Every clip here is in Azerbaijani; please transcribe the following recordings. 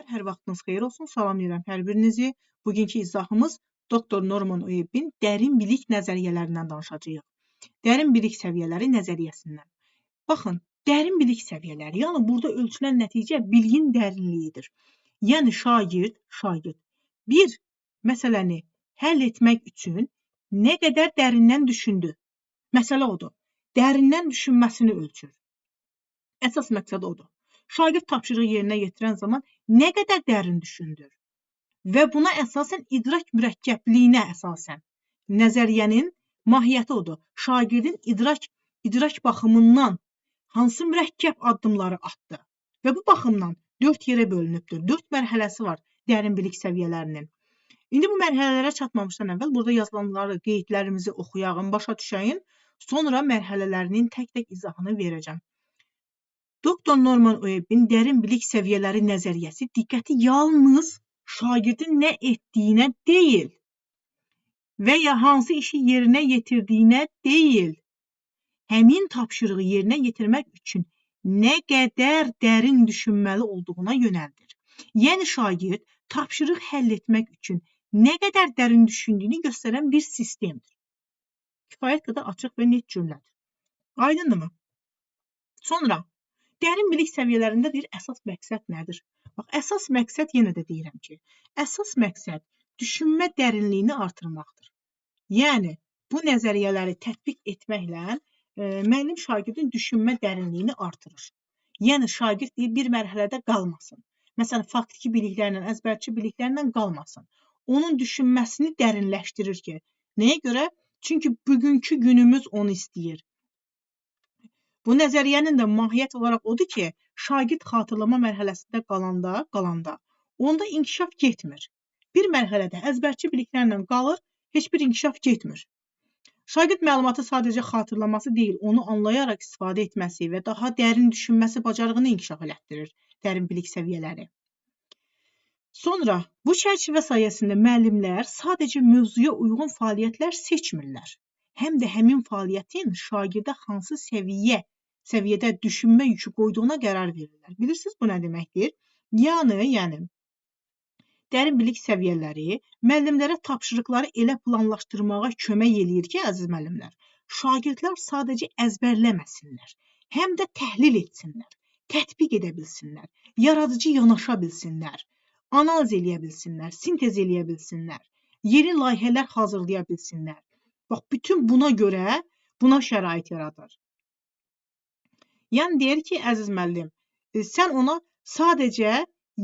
Hər vaxtınız xeyir olsun. Salamlayıram hər birinizi. Bugünkü izahımız Dr. Norman Webb'in dərin bilik nəzəriyyələrindən danışacağıq. Dərin bilik səviyyələri nəzəriyyəsindən. Baxın, dərin bilik səviyyələri, yəni burada ölçülən nəticə biliyin dərinliyidir. Yəni şagird bir məsələni həll etmək üçün nə qədər dərindən düşündü? Məsələ odur. Dərindən düşünməsini ölçür. Əsas məqsəd odur. Şagird tapşırığı yerinə yetirən zaman nə qədər dərin düşündür və buna əsasən idrak mürəkkəbliyinə əsasən nəzəriyyənin mahiyyəti odur. Şagirdin idrak baxımından hansı mürəkkəb addımları atdı və bu baxımdan 4 yerə bölünübdür. 4 mərhələsi var dərin bilik səviyyələrinin. İndi bu mərhələlərə çatmamışdan əvvəl burada yazılanları, qeydlərimizi oxuyağın, başa düşəyin, sonra mərhələlərinin tək-tək izahını verəcəm. Dr. Norman Webb'in dərin bilik səviyyələri nəzəriyyəsi diqqəti yalnız şagirdin nə etdiyinə deyil və ya hansı işi yerinə yetirdiyinə deyil, həmin tapşırığı yerinə yetirmək üçün nə qədər dərin düşünməli olduğuna yönəldir. Yəni şagird tapşırıq həll etmək üçün nə qədər dərin düşündüyünü göstərən bir sistemdir. Kifayət qədər açıq və net cümlədir. Aydındırmı? Sonra dərin bilik səviyyələrində bir əsas məqsəd nədir? Bax, əsas məqsəd yenə də deyirəm ki, əsas məqsəd düşünmə dərinliyini artırmaqdır. Yəni, bu nəzəriyyələri tətbiq etməklə müəllim şagirdin düşünmə dərinliyini artırır. Yəni, şagird bir mərhələdə qalmasın. Məsələn, faktiki biliklərlə, əzbərçi biliklərlə qalmasın. Onun düşünməsini dərinləşdirir ki, nəyə görə? Çünki bugünkü günümüz onu istəyir. Bu nəzəriyyənin də mahiyyət olaraq odur ki, şagird xatırlama mərhələsində qalanda, onda inkişaf getmir. Bir mərhələdə əzbərçi biliklərlə qalır, heç bir inkişaf getmir. Şagird məlumatı sadəcə xatırlaması deyil, onu anlayaraq istifadə etməsi və daha dərin düşünməsi bacarığını inkişaf elətdirir dərin bilik səviyyələri. Sonra, bu çərçivə sayəsində müəllimlər sadəcə mövzuya uyğun fəaliyyətlər seçmirlər. Həm də həmin fəaliyyətin şagirdə hansı səviyyədə düşünmə yükü qoyduğuna qərar verirlər. Bilirsiniz, bu nə deməkdir? Yəni, dərin bilik səviyyələri müəllimlərə tapşırıqları elə planlaşdırmağa kömək eləyir ki, əziz müəllimlər, şagirdlər sadəcə əzbərləməsinlər, həm də təhlil etsinlər, tətbiq edə bilsinlər, yaradıcı yanaşa bilsinlər, analiz eləyə bilsinlər, sintez eləyə bilsinlər, yeni layihələr hazırlaya bilsinlər. Bax, bütün buna görə buna şərait yaradır. Yəni, deyir ki, əziz müəllim, sən ona sadəcə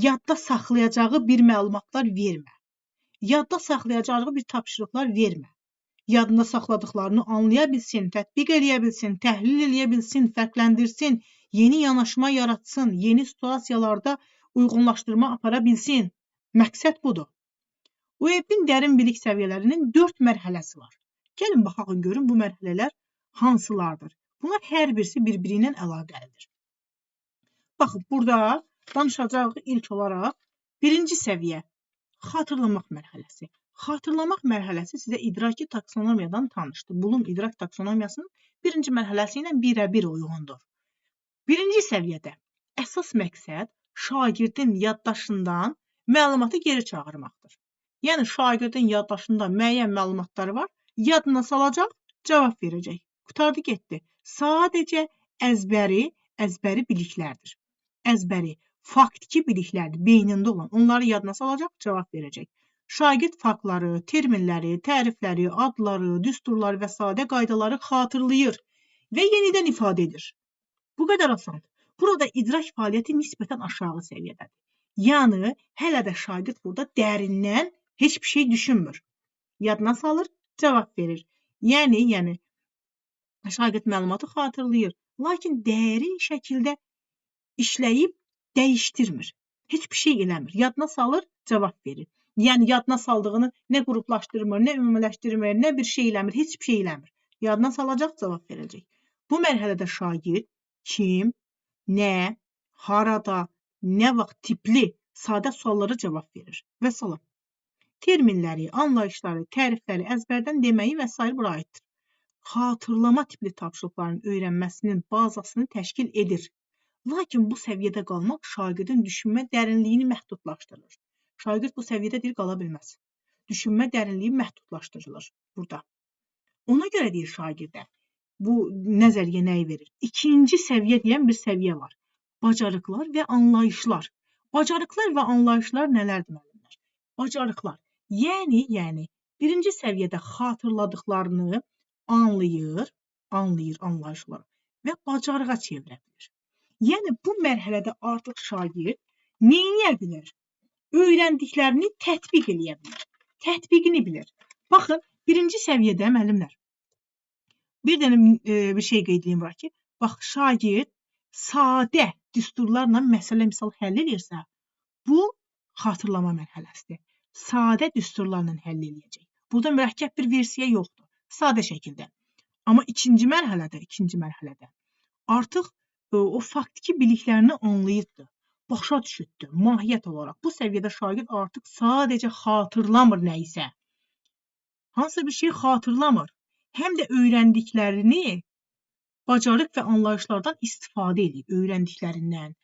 yadda saxlayacağı bir məlumatlar vermə. Yadda saxlayacağı bir tapşırıqlar vermə. Yadında saxladıqlarını anlaya bilsin, tətbiq eləyə bilsin, təhlil eləyə bilsin, fərqləndirsin, yeni yanaşma yaratsın, yeni situasiyalarda uyğunlaşdırma apara bilsin. Məqsəd budur. Webb'in dərin bilik səviyyələrinin 4 mərhələsi var. Gəlin, baxaq, görün bu mərhələlər hansılardır? Bunlar hər birisi bir-biri ilə əlaqəlidir. Baxın, burada danışacağıq ilk olaraq birinci səviyyə, xatırlamaq mərhələsi. Xatırlamaq mərhələsi sizə idraki taksonomiyadan tanışdır. Bloom idrak taksonomiyasının birinci mərhələsi ilə birə-bir uyğundur. Birinci səviyyədə əsas məqsəd şagirdin yaddaşından məlumatı geri çağırmaqdır. Yəni, şagirdin yaddaşında müəyyən məlumatları var, yadına salacaq, cavab verəcək. Qutardı, getdi. Sadəcə əzbəri biliklərdir. Əzbəri, faktiki biliklərdir, beynində olan. Onları yadına salacaq, cavab verəcək. Şagird faktları, terminləri, tərifləri, adları, düsturları və sadə qaydaları xatırlayır və yenidən ifadə edir. Bu qədər asandır. Burada idrak fəaliyyəti nisbətən aşağı səviyyədədir. Yəni, hələ də şagird burada dərindən heç bir şey düşünmür. Yadına salır, cavab verir. Yəni, şagird məlumatı xatırlayır, lakin dərin şəkildə işləyib dəyişdirmir. Heç bir şey eləmir. Yadına salır, cavab verir. Yəni, yadına saldığını nə qruplaşdırmır, nə ümumiləşdirmir, nə bir şey eləmir, heç bir şey eləmir. Yadına salacaq, cavab verəcək. Bu mərhələdə şagird kim, nə, harada, nə vaxt tipli sadə suallara cavab verir və salam. Terminləri, anlayışları, tərifləri əzbərdən deməyi və s. bura aiddir. Xatırlama tipli tapşırıqların öyrənməsinin bazasını təşkil edir. Lakin bu səviyyədə qalmaq şagirdin düşünmə dərinliyini məhdudlaşdırır. Şagird bu səviyyədə deyir, qala bilməz. Düşünmə dərinliyi məhdudlaşdırılır burada. Ona görə deyir şagirdə, bu nəzəriyyə nəyi verir? İkinci səviyyə deyən bir səviyyə var. Bacarıqlar və anlayışlar. Bacarıqlar və anlayışlar nələrdir müəllimlər? Bacarıqlar, yəni birinci səviyyədə xatırladıqlarını anlayır anlayışlar və bacarığa çevirə bilir. Yəni bu mərhələdə artıq şagird nə edə bilər? Öyrəndiklərini tətbiq edə bilər. Tətbiqini bilir. Baxın, birinci səviyyədə müəllimlər, bir dənə bir şey qeyd edeyim var ki, bax, şagird sadə düsturlarla məsələ misal həll edirsə, bu xatırlama mərhələsidir. Sadə düsturlarla həll edəcək. Burada mürəkkəb bir versiya yoxdur. Sadə şəkildə. Amma ikinci mərhələdə artıq o faktiki biliklərini anlayıbdır, başa düşübdür, mahiyyət olaraq. Bu səviyyədə şagird artıq sadəcə xatırlamır nəyisə. Hansısa bir şey xatırlamır. Həm də öyrəndiklərini bacarıq və anlayışlardan istifadə edir. Öyrəndiklərindən,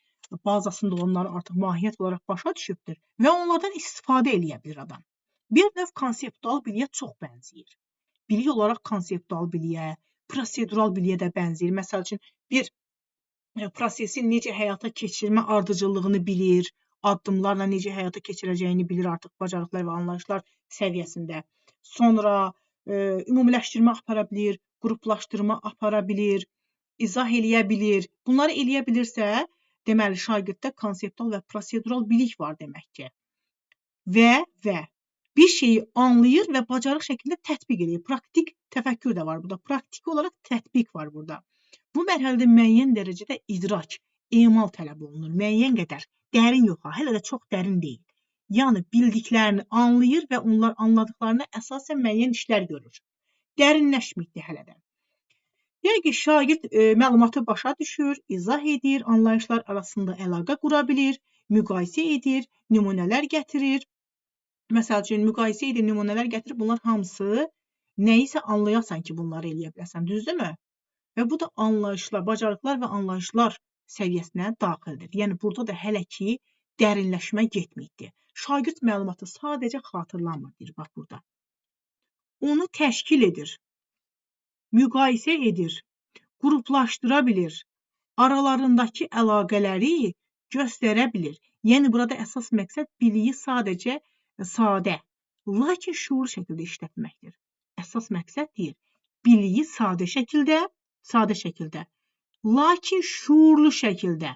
bazasında onları artıq mahiyyət olaraq başa düşübdür və onlardan istifadə edə bilir adam. Bir növ konseptual biliyə çox bənzəyir. Bilik olaraq konseptual biliyə, prosedural biliyə də bənzəyir. Məsəl üçün, bir prosesi necə həyata keçirmə ardıcıllığını bilir, addımlarla necə həyata keçirəcəyini bilir artıq bacarıqlar və anlayışlar səviyyəsində. Sonra ümumiləşdirmə apara bilir, qruplaşdırma apara bilir, izah eləyə bilir. Bunları eləyə bilirsə, deməli şagirddə konseptual və prosedural bilik var deməkdir. Və bir şeyi anlayır və bacarıq şəkildə tətbiq edir. Praktik təfəkkür də var burada. Praktiki olaraq tətbiq var burada. Bu mərhələdə müəyyən dərəcədə idrak, emal tələb olunur. Müəyyən qədər, dərin yox, hələ də çox dərin deyil. Yəni bildiklərini anlayır və onlar anladıqlarına əsasən müəyyən işlər görür. Dərinləşməkdir hələ də. Yəni ki, şagird məlumatı başa düşür, izah edir, anlayışlar arasında əlaqə qura bilir, müqayisə edir, nümunələr gətirir. Məsəl üçün, müqayisə edir, nümunələr gətirir. Bunlar hamısı nəyisə anlayasan ki, bunları eləyə biləsən, düzdürmü? Və bu da anlayışlar, bacarıqlar və anlayışlar səviyyəsinə daxildir. Yəni, burada da hələ ki, dərinləşmə getməkdir. Şagird məlumatı sadəcə xatırlamır, deyir, bax burada. Onu təşkil edir, müqayisə edir, qruplaşdıra bilir, aralarındakı əlaqələri göstərə bilir. Yəni, burada əsas məqsəd biliyi sadəcə sadə, lakin şuurlu şəkildə işlətməkdir. Əsas məqsəd deyil, biliyi sadə şəkildə, lakin şuurlu şəkildə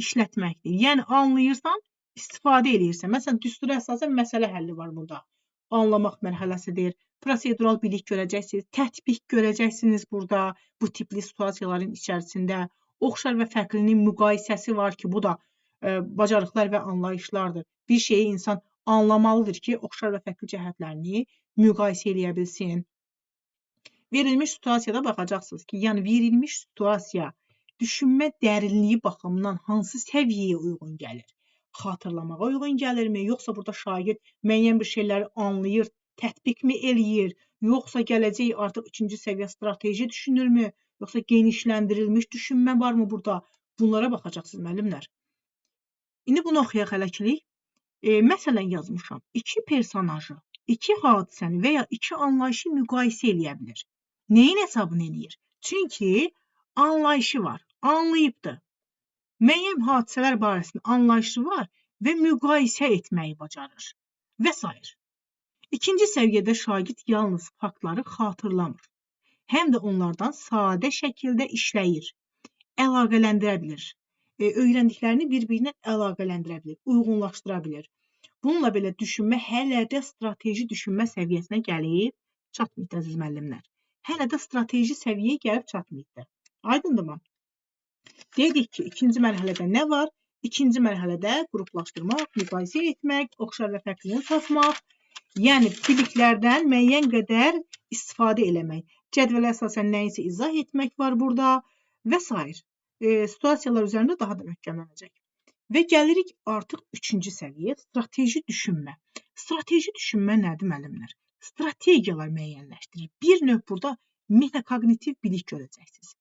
işlətməkdir. Yəni, anlayırsan, istifadə edirsən. Məsələn, düstura əsasən məsələ həlli var burada. Anlamaq mərhələsidir, prosedural bilik görəcəksiniz, tətbiq görəcəksiniz burada, bu tipli situasiyaların içərisində. Oxşar və fərqlinin müqayisəsi var ki, bu da bacarıqlar və anlayışlardır. Bir şeyi insan anlamalıdır ki, oxşar və fərqli cəhətlərini müqayisə edə bilsin. Verilmiş situasiyada baxacaqsınız ki, yəni verilmiş situasiya düşünmə dərinliyi baxımından hansı səviyyəyə uyğun gəlir? Xatırlamağa uyğun gəlirmi? Yoxsa burada şagird müəyyən bir şeyləri anlayır, tətbiq mi eləyir? Yoxsa gələcək artıq 3-cü səviyyə strateji düşünürmü? Yoxsa genişləndirilmiş düşünmə varmı burada? Bunlara baxacaqsınız müəllimlər. İndi bunu oxuyaq hələkilik. Məsələn yazmışam. 2 personajı, 2 hadisəni və ya 2 anlayışı müqayisə eləyə bilir. Nəyin hesabını eləyir? Çünki anlayışı var, anlayıbdır. Müəyyən hadisələr barəsində anlayışı var və müqayisə etməyi bacarır və s. İkinci səviyyədə şagird yalnız faktları xatırlamır. Həm də onlardan sadə şəkildə işləyir, əlaqələndirə bilir. Öyrəndiklərini bir-birinə əlaqələndirə bilir, uyğunlaşdıra bilir. Bununla belə düşünmə hələ də strateji düşünmə səviyyəsinə gəlib çatmayıb, əziz müəllimlər. Hələ də strateji səviyyəyə gəlib çatmayıb. Aydındırmı? Dedik ki, ikinci mərhələdə nə var? İkinci mərhələdə qruplaşdırmaq, müqayisə etmək, oxşar və fərqliliyi tapmaq, yəni biliklərdən müəyyən qədər istifadə eləmək. Cədvələ əsasən nəyisə izah etmək var burada və s. Situasiyalar üzərində daha da möhkəmlənəcək. Və gəlirik artıq 3-cü səviyyə, strateji düşünmə. Strateji düşünmə nədir müəllimlər? Strategiyalar müəyyənləşdirir. Bir növ burada metakognitiv bilik görəcəksiniz.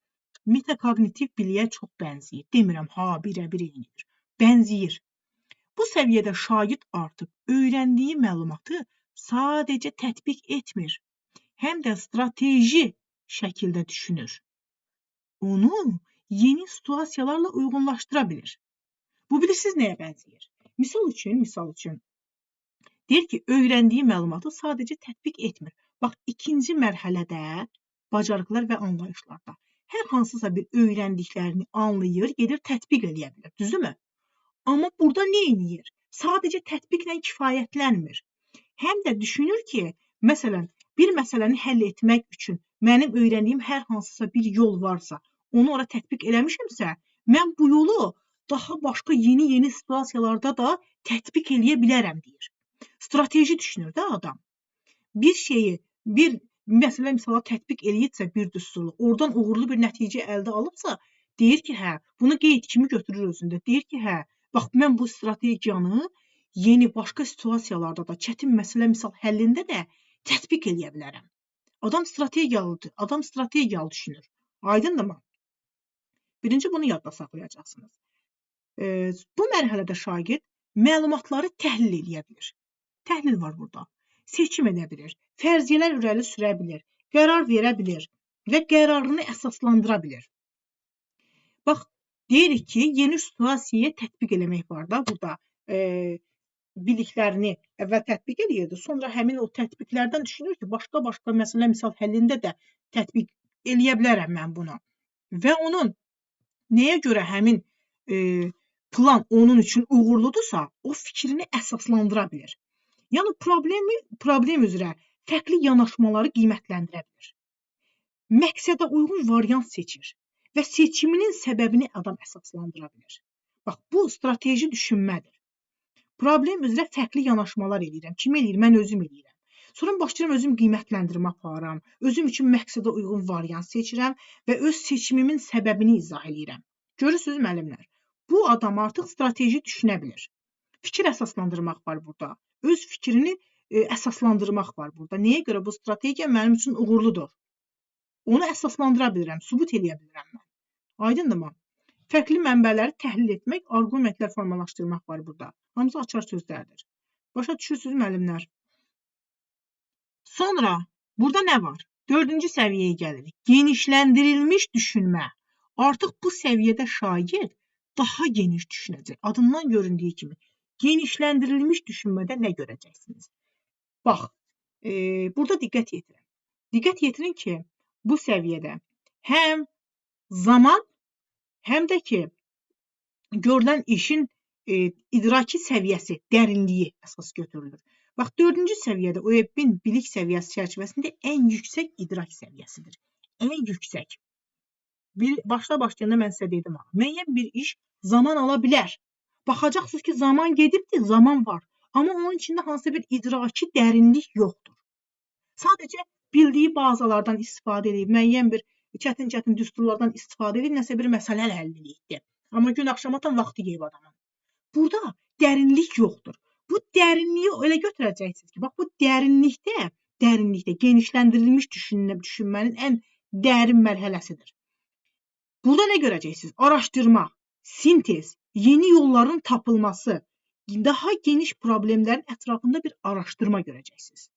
metakognitiv biliyə çox bənzəyir. Demirəm, ha, birə-bir eynidir. Bənzəyir. Bu səviyyədə şagird artıq öyrəndiyi məlumatı sadəcə tətbiq etmir, həm də strateji şəkildə düşünür. Onu yeni situasiyalarla uyğunlaşdıra bilir. Bu bilirsiniz nəyə bənzəyir? Misal üçün, deyir ki, öyrəndiyi məlumatı sadəcə tətbiq etmir. Bax, ikinci mərhələdə bacarıqlar və anlayışlarda hər hansısa bir öyrəndiklərini anlayır, gedir tətbiq eləyə bilir, düzdürmü? Amma burada nə edir? Sadəcə tətbiqlə kifayətlənmir. Həm də düşünür ki, məsələn, bir məsələni həll etmək üçün mənim öyrəndiyim hər hansısa bir yol varsa, onu ora tətbiq eləmişəmsə, mən bu yolu daha başqa yeni situasiyalarda da tətbiq eləyə bilərəm, deyir. Strateji düşünür də adam. Bir şeyi, bir məsələ tətbiq eləyirsə bir düsturlu, oradan uğurlu bir nəticə əldə alıbsa, deyir ki, hə, bunu qeyd kimi götürür özündə. Deyir ki, hə, bax, mən bu strategiyanı yeni başqa situasiyalarda da, çətin məsələ misal həllində də tətbiq eləyə bilərəm. Adam strategiyalıdır, adam strategiyalı düşünür. Aydındırmı? Birinci bunu yadda saxlayacaqsınız. Bu mərhələdə şagird məlumatları təhlil eləyə bilir. Təhlil var burada. Seçim edə bilir, fərziyyələr irəli sürə bilir, qərar verə bilir və qərarını əsaslandıra bilir. Bax, deyirik ki, yeni situasiyaya tətbiq eləmək var da burada. Biliklərini əvvəl tətbiq eləyirdi, sonra həmin o tətbiqlərdən düşünür ki, başqa məsələ misal həllində də tətbiq eləyə bilərəm mən bunu. Və onun nəyə görə həmin plan onun üçün uğurludursa, o fikrini əsaslandıra bilir. Yəni, problem üzrə fərqli yanaşmaları qiymətləndirə bilir. Məqsədə uyğun variant seçir və seçiminin səbəbini adam əsaslandıra bilir. Bax, bu strateji düşünmədir. Problem üzrə fərqli yanaşmalar edirəm. Kim eləyir? Mən özüm eləyirəm. Sonra başlayıram özüm qiymətləndirmə aparıram. Özüm üçün məqsədə uyğun variant seçirəm və öz seçimimin səbəbini izah edirəm. Görürsünüz, müəllimlər? Bu adam artıq strateji düşünə bilir. Fikir əsaslandırmaq var burada. Öz fikrini əsaslandırmaq var burada. Nəyə görə bu strategiya mənim üçün uğurludur? Onu əsaslandıra bilirəm, sübut eləyə bilirəm mən. Aydındırmı? Fərqli mənbələri təhlil etmək, arqumentlər formalaşdırmaq var burada. Hamısı açar sözlərdir. Başa düşürsünüz, müəllimlər? Sonra, burada nə var? 4-cü səviyyəyə gəlirik. Genişləndirilmiş düşünmə. Artıq bu səviyyədə şagird daha geniş düşünəcək. Adından göründüyü kimi. Genişləndirilmiş düşünmədə nə görəcəksiniz? Bax, burada diqqət yetirin. Diqqət yetirin ki, bu səviyyədə həm zaman, həm də ki, görülən işin idraki səviyyəsi, dərinliyi əsas götürülür. Bax, 4-cü səviyyədə OEB-in bilik səviyyəsi çərçivəsində ən yüksək idrak səviyyəsidir. Ən yüksək. Başlayanda mən sizə dedim, müəyyən bir iş zaman ala bilər. Baxacaqsınız ki, zaman gedibdir, zaman var. Amma onun içində hansısa bir idraki dərinlik yoxdur. Sadəcə bildiyi bazalardan istifadə edib, müəyyən bir çətin düsturlardan istifadə edib, nəsə bir məsələ həll edibdir. Amma gün axşamatan vaxtı yeyib adamın. Burada dərinlik yoxdur. Bu dərinliyi elə götürəcəksiniz ki, bax, bu dərinlikdə genişləndirilmiş düşünmənin ən dərin mərhələsidir. Burada nə görəcəksiniz? Araşdırma, sintez, yeni yolların tapılması, daha geniş problemlərin ətrafında bir araşdırma görəcəksiniz.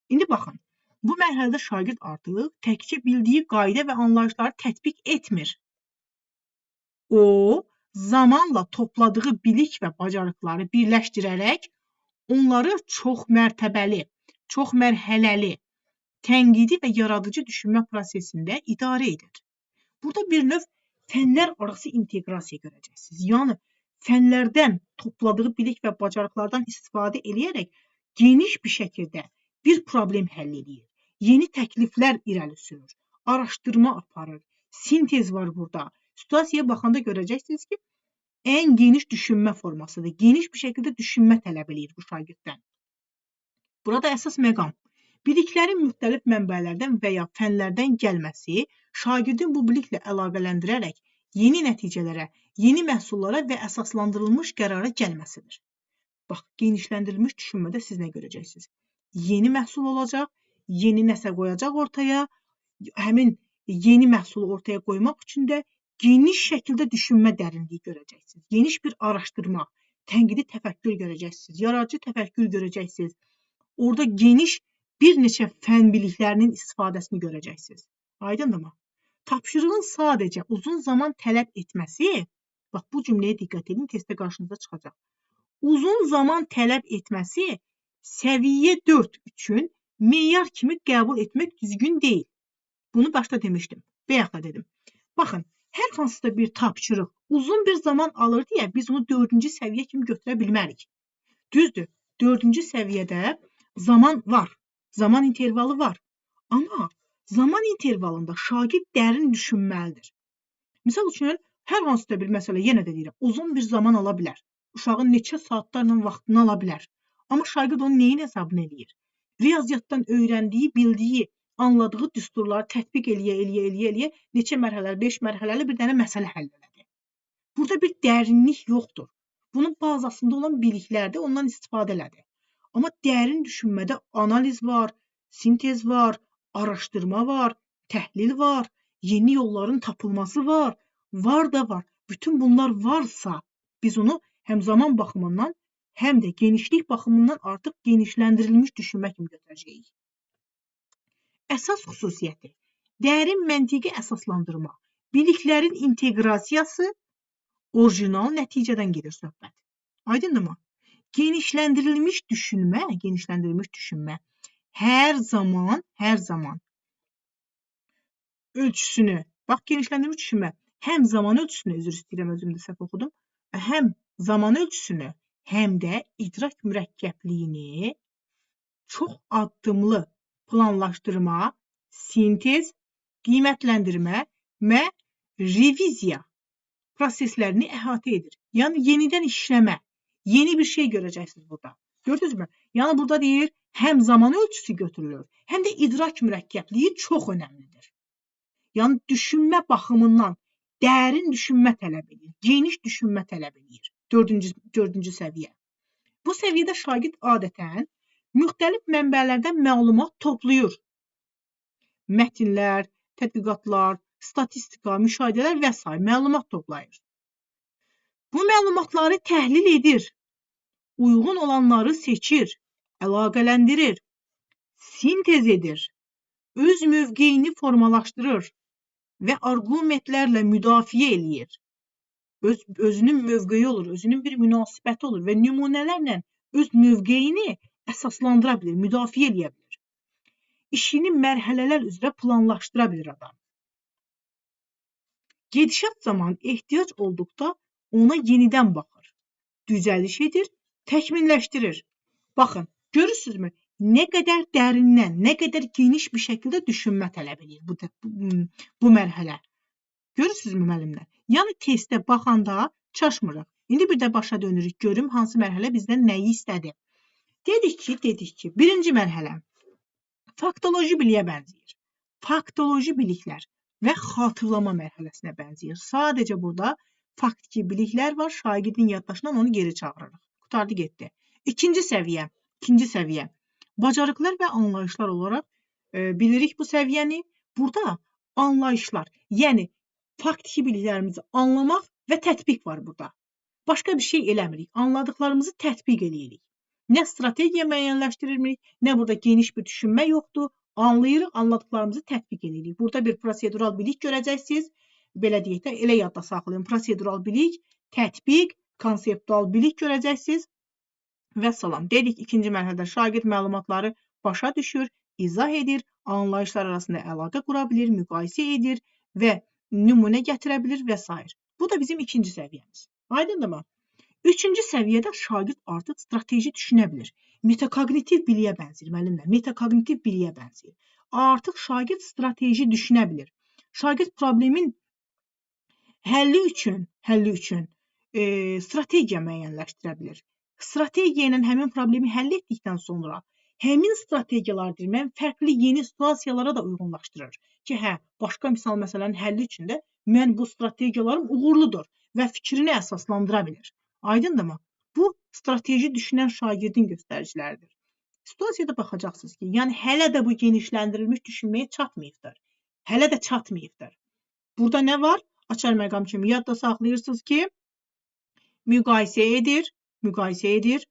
İndi baxın, bu mərhələdə şagird artıq təkcə bildiyi qayda və anlayışları tətbiq etmir. O, zamanla topladığı bilik və bacarıqları birləşdirərək onları çox mərtəbəli, çox mərhələli, tənqidi və yaradıcı düşünmə prosesində idarə edir. Burada bir növ fənlər arası inteqrasiya görəcəksiniz. Yəni, fənlərdən topladığı bilik və bacarıqlardan istifadə edərək geniş bir şəkildə bir problem həll edir. Yeni təkliflər irəli sürür, araşdırma aparır, sintez var burada. Situasiyaya baxanda görəcəksiniz ki, ən geniş düşünmə formasıdır. Geniş bir şəkildə düşünmə tələb edir bu şagirddən. Burada əsas məqam, biliklərin müxtəlif mənbələrdən və ya fənlərdən gəlməsi, şagirdin bu biliklə əlaqələndirərək yeni nəticələrə, yeni məhsullara və əsaslandırılmış qərara gəlməsidir. Bax, genişləndirilmiş düşünmədə siz nə görəcəksiniz? Yeni məhsul olacaq, yeni nəsə qoyacaq ortaya, həmin yeni məhsulu ortaya qoymaq üçün də geniş şəkildə düşünmə dərinliyi görəcəksiniz. Geniş bir araşdırma, tənqidi təfəkkür görəcəksiniz, yaradıcı təfəkkür görəcəksiniz. Orada geniş bir neçə fən biliklərinin istifadəsini görəcəksiniz. Aydındırmı? Tapşırığın sadəcə uzun zaman tələb etməsi, bax bu cümləyə diqqət edin, testdə qarşınıza çıxacaq. Uzun zaman tələb etməsi səviyyə 4 üçün meyar kimi qəbul etmək düzgün deyil. Bunu başda demişdim, bayaq da dedim. Baxın, hər hansısa bir tapşırıq uzun bir zaman alır deyə biz onu 4-cü səviyyə kimi götürə bilmərik. Düzdür, 4-cü səviyyədə zaman var, zaman intervalı var. Amma zaman intervalında şagird dərin düşünməlidir. Misal üçün, hər hansısa bir məsələ, yenə də deyirəm, uzun bir zaman ala bilər. Uşağın neçə saatlarla vaxtını ala bilər. Amma şagird onun neyin hesabını eləyir? Riyaziyyatdan öyrəndiyi, bildiyi, anladığı düsturları tətbiq eləyə, neçə mərhələli, 5 mərhələli bir dənə məsələ həll elədi. Burada bir dərinlik yoxdur. Bunun bazasında olan biliklərdə ondan istifadə elədi. Amma dərin düşünmədə analiz var, sintez var, araşdırma var, təhlil var, yeni yolların tapılması var, var da var. Bütün bunlar varsa biz onu həm zaman baxımından, həm də genişlik baxımından artıq genişləndirilmiş düşünmə kimi götürəcəyik. Əsas xüsusiyyəti, dərin məntiqi əsaslandırma, biliklərin inteqrasiyası, orijinal nəticədən gedir söhbət. Aydındırmı? Genişləndirilmiş düşünmə hər zaman ölçüsünü, bax genişləndirilmiş düşünmə həm zaman ölçüsünü, üzr istəyirəm, özümdə səhv oxudum, həm zaman ölçüsünü, həm də idrak mürəkkəbliyini çox addımlı planlaşdırma, sintez, qiymətləndirmə və reviziya proseslərini əhatə edir. Yəni, yenidən işləmə, yeni bir şey görəcəksiniz burada. Gördünüz mü? Yəni, burada deyir, həm zaman ölçüsü götürülür, həm də idrak mürəkkəbliyi çox önəmlidir. Yəni, düşünmə baxımından dərin düşünmə tələb edir, geniş düşünmə tələb edir. 4-cü səviyyə. Bu səviyyədə şagird adətən müxtəlif mənbələrdən məlumat toplayır. Mətnlər, tədqiqatlar, statistika, müşahidələr və s. məlumat toplayır. Bu məlumatları təhlil edir, uyğun olanları seçir, əlaqələndirir, sintez edir, öz mövqeyini formalaşdırır və arqumentlərlə müdafiə eləyir. Özünün mövqeyi olur, özünün bir münasibəti olur və nümunələrlə öz mövqeyini əsaslandıra bilir, müdafiə eləyə bilir. İşini mərhələlər üzrə planlaşdıra bilir adam. Gedişat zamanı ehtiyac olduqda ona yenidən baxır, düzəliş edir, təkmilləşdirir. Baxın, görürsünüzmü? Nə qədər dərindən, nə qədər geniş bir şəkildə düşünmə tələb edir bu mərhələ. Görürsünüzmü müəllimlər? Yəni testə baxanda çaşmırıq. İndi bir də başa dönürük, görüm hansı mərhələ bizdən nəyi istədi. Dedik ki, birinci mərhələ faktoloji biliyə bənzəyir. Faktoloji biliklər və xatırlama mərhələsinə bənzəyir. Sadəcə burada faktiki biliklər var, şagirdin yaddaşından onu geri çağırırıq. Qutardı getdi. İkinci səviyyə. Bacarıqlar və anlayışlar olaraq bilirik bu səviyyəni. Burada anlayışlar, yəni faktiki biliklərimizi anlamaq və tətbiq var burada. Başqa bir şey eləmirik. Anladıqlarımızı tətbiq eləyirik. Nə strategiya müəyyənləşdiririk, nə burada geniş bir düşünmə yoxdur. Anlayırıq, anladıqlarımızı tətbiq eləyirik. Burada bir prosedural bilik görəcəksiniz. Belə deyək də, elə yadda saxlayın. Prosedural bilik, tətbiq, konseptual bilik görəcəksiniz və salam. Dedik, ikinci mərhələdə şagird məlumatları başa düşür, izah edir, anlayışlar arasında əlaqə qura bilir, müqayisə edir və nümunə gətirə bilir və s. Bu da bizim ikinci səviyyəmiz. Aydındırmı? Üçüncü səviyyədə şagird artıq strateji düşünə bilir. Metakognitiv biliyə bənzəyir, müəllimlər. Metakognitiv biliyə bənzəyir. Artıq şagird strateji düşünə bilir. Şagird problemin həlli üçün strategiya müəyyənləşdirə bilir. Strategiya ilə həmin problemi həll etdikdən sonra həmin strategiyalardır, mən fərqli yeni situasiyalara da uyğunlaşdırır. Ki, başqa misal məsələnin həlli üçün də mən bu strategiyalarım uğurludur və fikrini əsaslandıra bilir. Aydındırmı? Bu, strateji düşünən şagirdin göstəriciləridir. Situasiyada baxacaqsınız ki, yəni hələ də bu genişləndirilmiş düşünməyə çatmayıbdır. hələ də çatmayıbdır. Burada nə var? Açar məqam kimi yadda saxlayırsınız ki, müqayisə edir.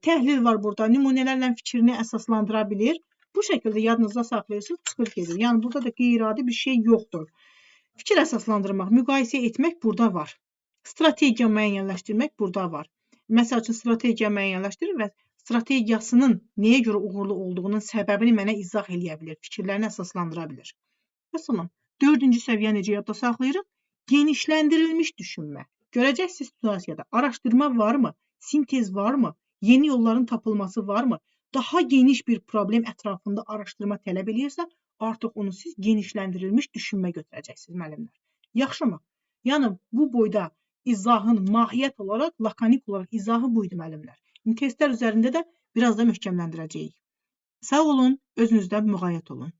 Təhlil var burada, nümunələrlə fikrini əsaslandıra bilir. Bu şəkildə yadınızda saxlayırsınız, çıxır gedir. Yəni burada da qeyri-adi bir şey yoxdur. Fikir əsaslandırmaq, müqayisə etmək burada var. Strategiya müəyyənləşdirmək burada var. Məsəl üçün, strategiya müəyyənləşdirir və strategiyasının nəyə görə uğurlu olduğunun səbəbini mənə izah eləyə bilir, fikirlərini əsaslandıra bilir. Məsələn, 4-cü səviyyə necə yadda saxlayırıq? Genişləndirilmiş düşünmə. Görəcəksiniz situasiyada araşdırma varmı? Sintez varmı? Yeni yolların tapılması varmı? Daha geniş bir problem ətrafında araşdırma tələb edirsə, artıq onu siz genişləndirilmiş düşünmə götürəcəksiniz, müəllimlər. Yaxşımı? Yəni, bu boyda izahın mahiyyət olaraq, lakanik olaraq izahı buydu, müəllimlər. Testlər üzərində də biraz da möhkəmləndirəcəyik. Sağ olun, özünüzdən müğayət olun.